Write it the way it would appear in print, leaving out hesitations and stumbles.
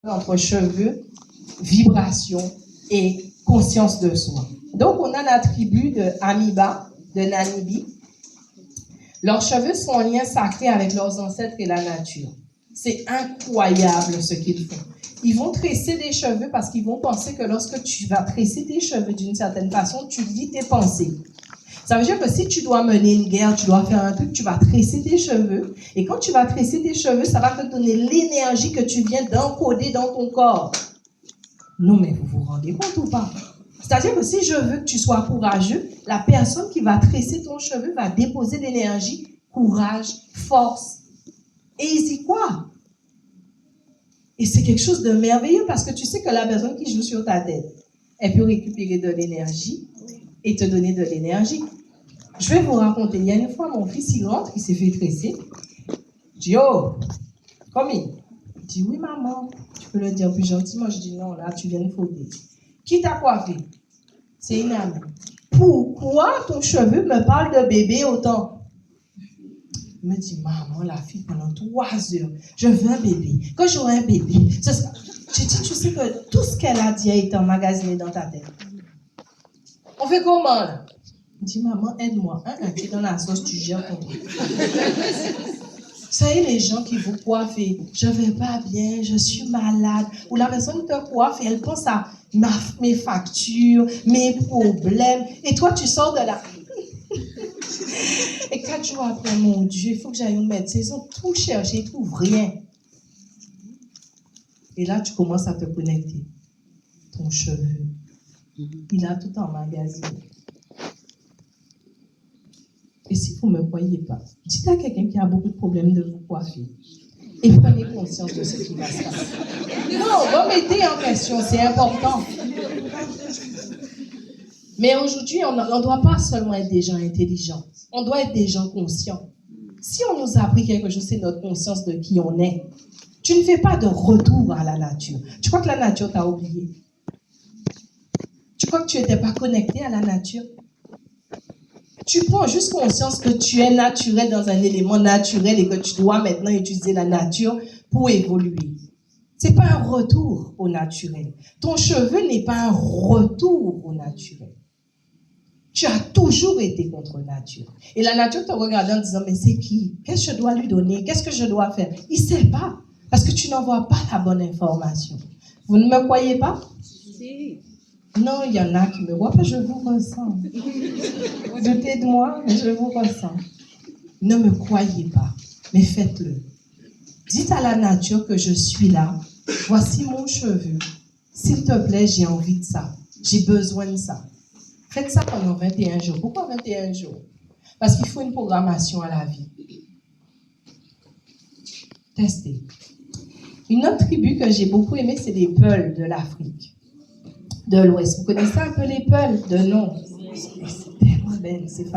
entre cheveux, vibration et conscience de soi. Donc, on a la tribu de Amiba, de Namibi. Leurs cheveux sont en lien sacré avec leurs ancêtres et la nature. C'est incroyable ce qu'ils font. Ils vont tresser des cheveux parce qu'ils vont penser que lorsque tu vas tresser tes cheveux d'une certaine façon, tu lis tes pensées. Ça veut dire que si tu dois mener une guerre, tu dois faire un truc, tu vas tresser tes cheveux. Et quand tu vas tresser tes cheveux, ça va te donner l'énergie que tu viens d'encoder dans ton corps. Non, mais vous vous rendez compte ou pas? C'est-à-dire que si je veux que tu sois courageux, la personne qui va tresser ton cheveu va déposer l'énergie, courage, force. Et ils y croient. Et c'est quelque chose de merveilleux parce que tu sais que la personne qui joue sur ta tête, elle peut récupérer de l'énergie et te donner de l'énergie. Je vais vous raconter, il y a une fois, mon fils, il rentre, il s'est fait tresser. Je dis, oh, come in. Il dit, oui, maman. Tu peux le dire plus gentiment. Je dis, non, là, tu viens de fauder. Qui t'a coiffé? C'est une amie. Pourquoi ton cheveu me parle de bébé autant? Il me dit, maman, la fille, pendant 3 heures, je veux un bébé. Quand j'aurai un bébé, ce sera... J'ai dit, tu sais que tout ce qu'elle a dit a été emmagasiné dans ta tête. On fait comment, là? Il dit, maman, aide-moi. Tu es dans la sauce, tu gères ton truc. Vous savez, les gens qui vous coiffent, je ne vais pas bien, je suis malade. Ou la personne te coiffe et elle pense à mes factures, mes problèmes. Et toi, tu sors de là. Et 4 jours après, mon Dieu, il faut que j'aille au médecin. Ils ont tout cherché, ils ne trouvent rien. Et là, tu commences à te connecter. Ton cheveu, il a tout emmagasiné. Et si vous ne me croyez pas, dites à quelqu'un qui a beaucoup de problèmes de vous coiffer. Et prenez conscience de ce qui va se passer. Non, remettez en question, c'est important. Mais aujourd'hui, on ne doit pas seulement être des gens intelligents. On doit être des gens conscients. Si on nous a appris quelque chose, c'est notre conscience de qui on est. Tu ne fais pas de retour à la nature. Tu crois que la nature t'a oublié? Tu crois que tu n'étais pas connecté à la nature? Tu prends juste conscience que tu es naturel dans un élément naturel et que tu dois maintenant utiliser la nature pour évoluer. Ce n'est pas un retour au naturel. Ton cheveu n'est pas un retour au naturel. Tu as toujours été contre nature. Et la nature te regarde en disant, mais c'est qui? Qu'est-ce que je dois lui donner? Qu'est-ce que je dois faire? Il ne sait pas, parce que tu n'envoies pas la bonne information. Vous ne me croyez pas? Si. Non, il y en a qui me voient, je vous ressens. Vous doutez de moi, mais je vous ressens. Ne me croyez pas, mais faites-le. Dites à la nature que je suis là. Voici mon cheveu. S'il te plaît, j'ai envie de ça. J'ai besoin de ça. Faites ça pendant 21 jours. Pourquoi 21 jours? Parce qu'il faut une programmation à la vie. Testez. Une autre tribu que j'ai beaucoup aimée, c'est les Peuls de l'Afrique de l'Ouest. Vous connaissez un peu les Peuls de nom? C'est tellement belle, ces femmes.